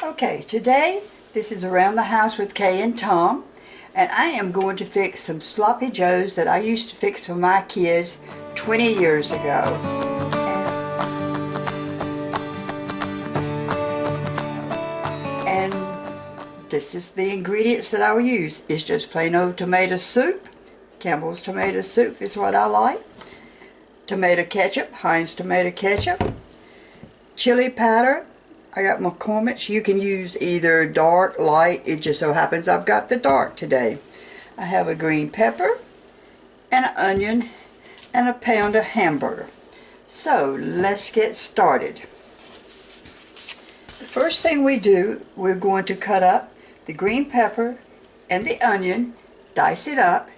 Okay, today this is Around the House with Kay and Tom, and I am going to fix some sloppy joes that I used to fix for my kids 20 years ago. And this is the ingredients that I will use. It's just plain old tomato soup. Campbell's tomato soup is what I like. Tomato ketchup, Heinz tomato ketchup. Chili powder. I got McCormick's. You can use either dark, light. It just so happens I've got the dark today. I have a green pepper and an onion and a pound of hamburger. So let's get started. The first thing we do, we're going to cut up the green pepper and the onion, dice it up,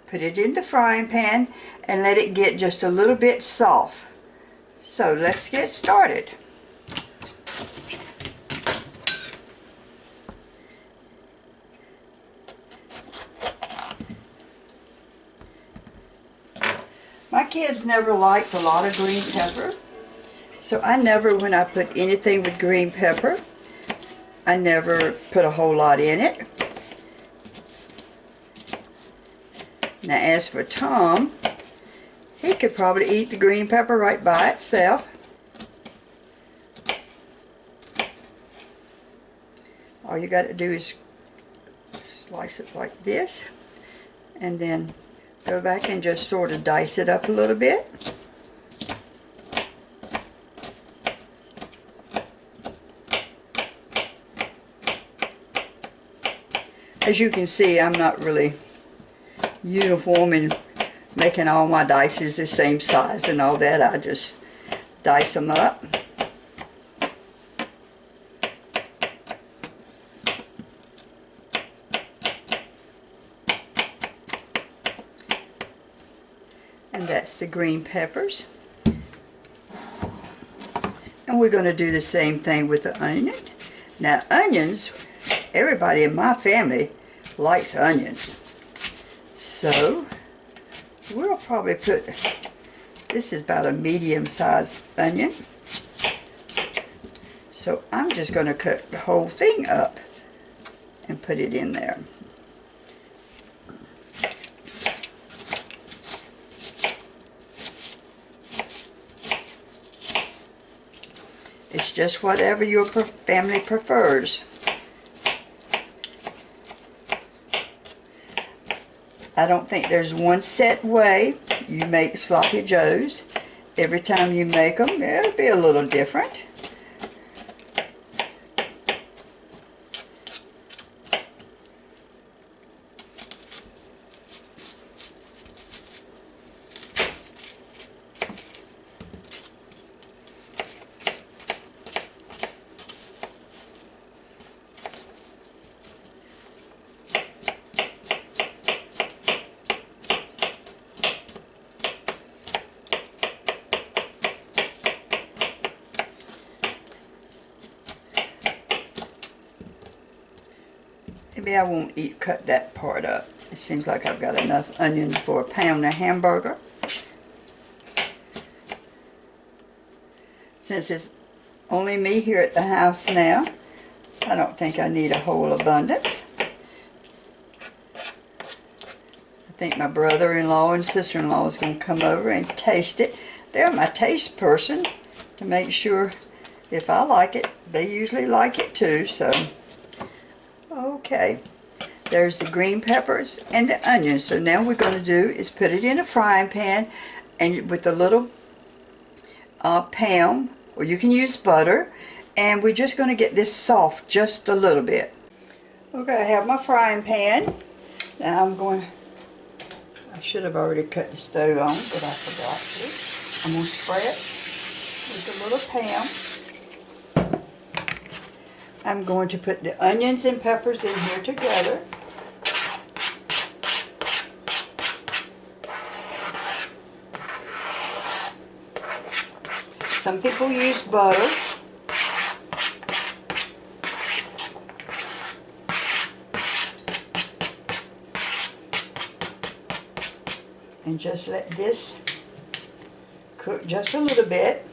put it in the frying pan and let it get just a little bit soft. So let's get started. My kids never liked a lot of green pepper, so I never, when I put anything with green pepper, I never put a whole lot in it. Now as for Tom, he could probably eat the green pepper right by itself. All you got to do is slice it like this, and then go back and just sort of dice it up a little bit. As you can see, I'm not really uniform in making all my dices the same size and all that. I just dice them up. And that's the green peppers. And we're going to do the same thing with the onion. Now onions, everybody in my family likes onions. So we'll probably put, this is about a medium-sized onion. So I'm just going to cut the whole thing up and put it in there. It's just whatever your family prefers. I don't think there's one set way you make sloppy joes. Every time you make them, it'll be a little different. Maybe I won't cut that part up. It seems like I've got enough onions for a pound of hamburger. Since it's only me here at the house now, I don't think I need a whole abundance. I think my brother-in-law and sister-in-law is going to come over and taste it. They're my taste person to make sure if I like it, they usually like it too, so... Okay, there's the green peppers and the onions. So now what we're going to do is put it in a frying pan, and with a little pound, or you can use butter, and we're just going to get this soft just a little bit. Okay, I have my frying pan. Now I should have already cut the stove on, but I forgot to. I'm going to spray it with a little pan. I'm going to put the onions and peppers in here together. Some people use butter. And just let this cook just a little bit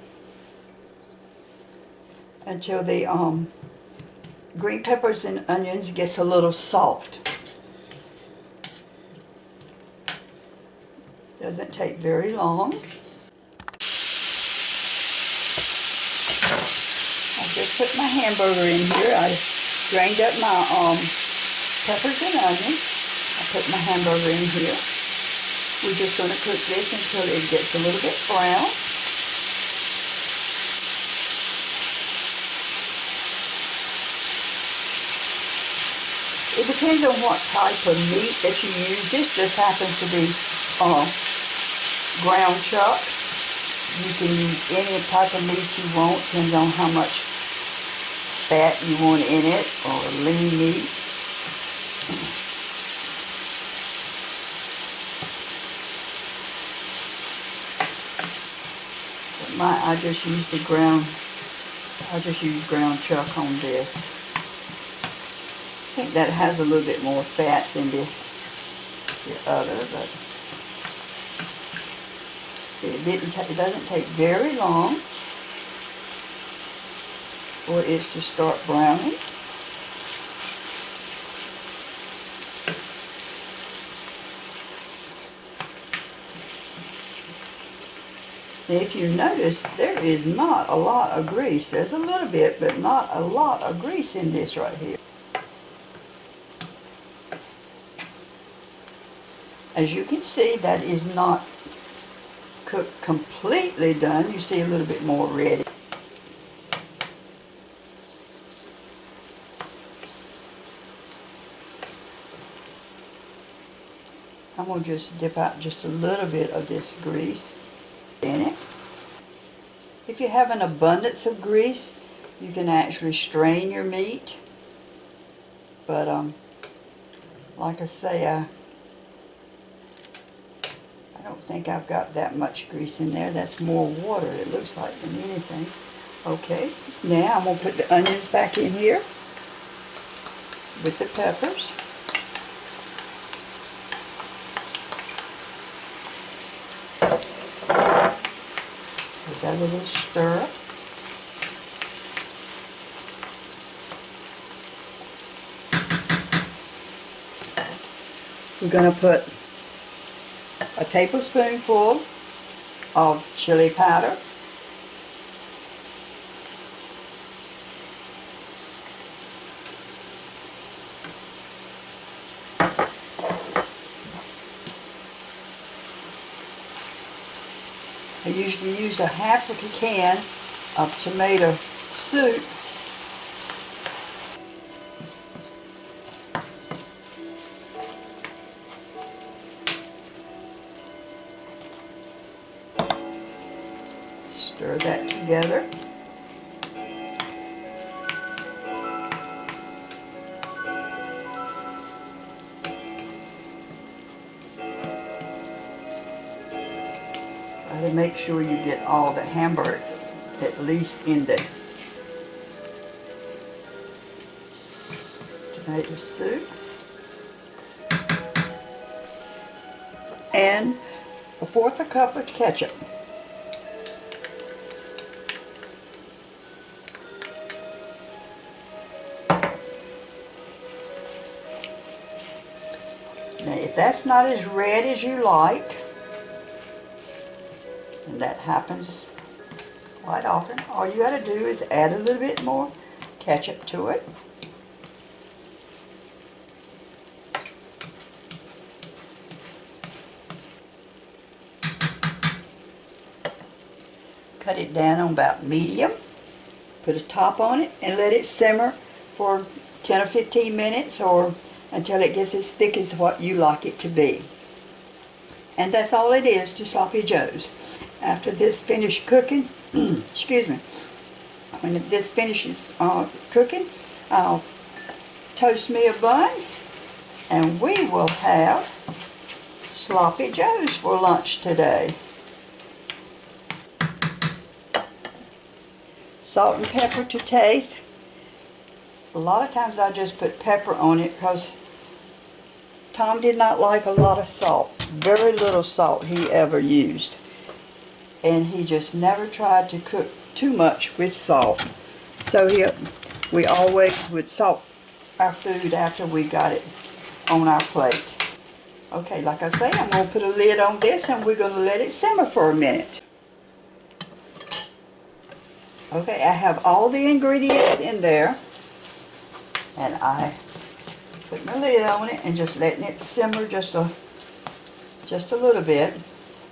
until the green peppers and onions gets a little soft. Doesn't take very long. I just put my hamburger in here. I drained up my peppers and onions. I put my hamburger in here. We're just going to cook this until it gets a little bit brown. It depends on what type of meat that you use. This just happens to be ground chuck. You can use any type of meat you want. Depends on how much fat you want in it, or lean meat. I just use ground chuck on this. I think that has a little bit more fat than the other, but it doesn't take very long for it to start browning. If you notice, there is not a lot of grease. There's a little bit, but not a lot of grease in this right here. As you can see, that is not cooked completely done. You see a little bit more red. I'm going to just dip out just a little bit of this grease in it. If you have an abundance of grease, you can actually strain your meat. But like I say, I don't think I've got that much grease in there. That's more water, it looks like, than anything. Okay, now I'm going to put the onions back in here with the peppers. Give that a little stir. We're going to put a tablespoonful of chili powder, I usually use a half a can of tomato soup. Stir that together. Try to make sure you get all the hamburger at least in the tomato soup. And a fourth a cup of ketchup. Now, if that's not as red as you like, and that happens quite often, all you got to do is add a little bit more ketchup to it. Cut it down on about medium. Put a top on it and let it simmer for 10 or 15 minutes or until it gets as thick as what you like it to be. And that's all it is to Sloppy Joe's. After this finishes cooking, excuse me, when this finishes cooking, I'll toast me a bun and we will have Sloppy Joe's for lunch today. Salt and pepper to taste. A lot of times I just put pepper on it because Tom did not like a lot of salt. Very little salt he ever used. And he just never tried to cook too much with salt. So We always would salt our food after we got it on our plate. Okay, like I say, I'm going to put a lid on this and we're going to let it simmer for a minute. Okay, I have all the ingredients in there, and I put my lid on it and just letting it simmer just a little bit.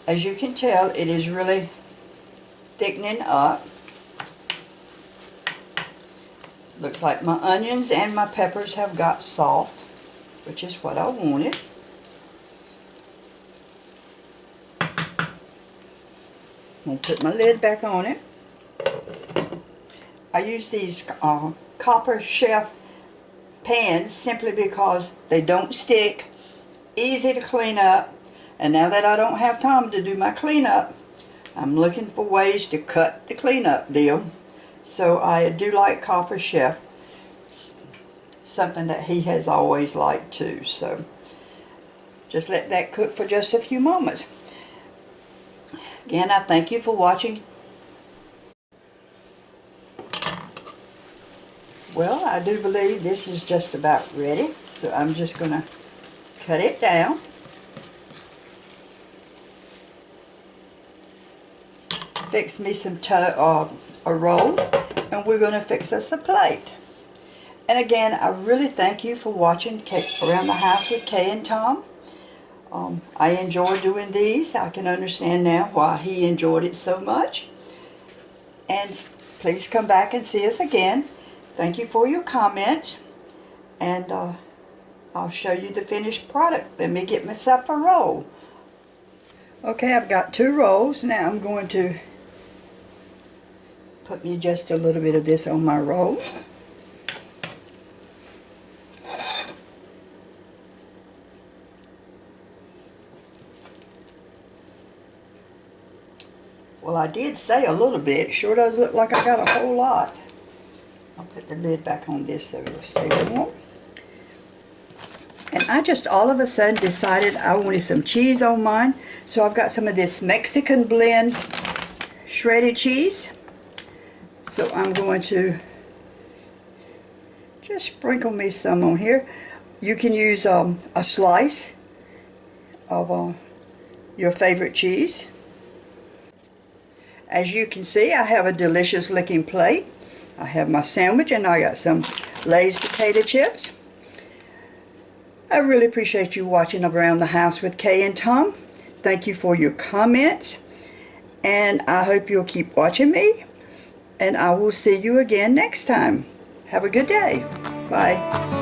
As you can tell, it is really thickening up. Looks like my onions and my peppers have got soft, which is what I wanted. I'm going to put my lid back on it. I use these copper chef pans simply because they don't stick, easy to clean up, and now that I don't have time to do my cleanup, I'm looking for ways to cut the cleanup deal. So I do like copper chef, something that he has always liked too. So just let that cook for just a few moments. Again, I thank you for watching. Well, I do believe this is just about ready, so I'm just going to cut it down. Fix me some a roll, and we're going to fix us a plate. And again, I really thank you for watching Around the House with Kay and Tom. I enjoy doing these. I can understand now why he enjoyed it so much. And please come back and see us again. Thank you for your comments. And I'll show you the finished product. Let me get myself a roll. Okay, I've got 2 rolls. Now I'm going to put me just a little bit of this on my roll. Well, I did say a little bit. Sure does look like I got a whole lot. I'll put the lid back on this so it'll stay warm. And I just all of a sudden decided I wanted some cheese on mine. So I've got some of this Mexican blend shredded cheese. So I'm going to just sprinkle me some on here. You can use a slice of your favorite cheese. As you can see, I have a delicious looking plate. I have my sandwich and I got some Lay's potato chips. I really appreciate you watching Around the House with Kay and Tom. Thank you for your comments. And I hope you'll keep watching me. And I will see you again next time. Have a good day. Bye.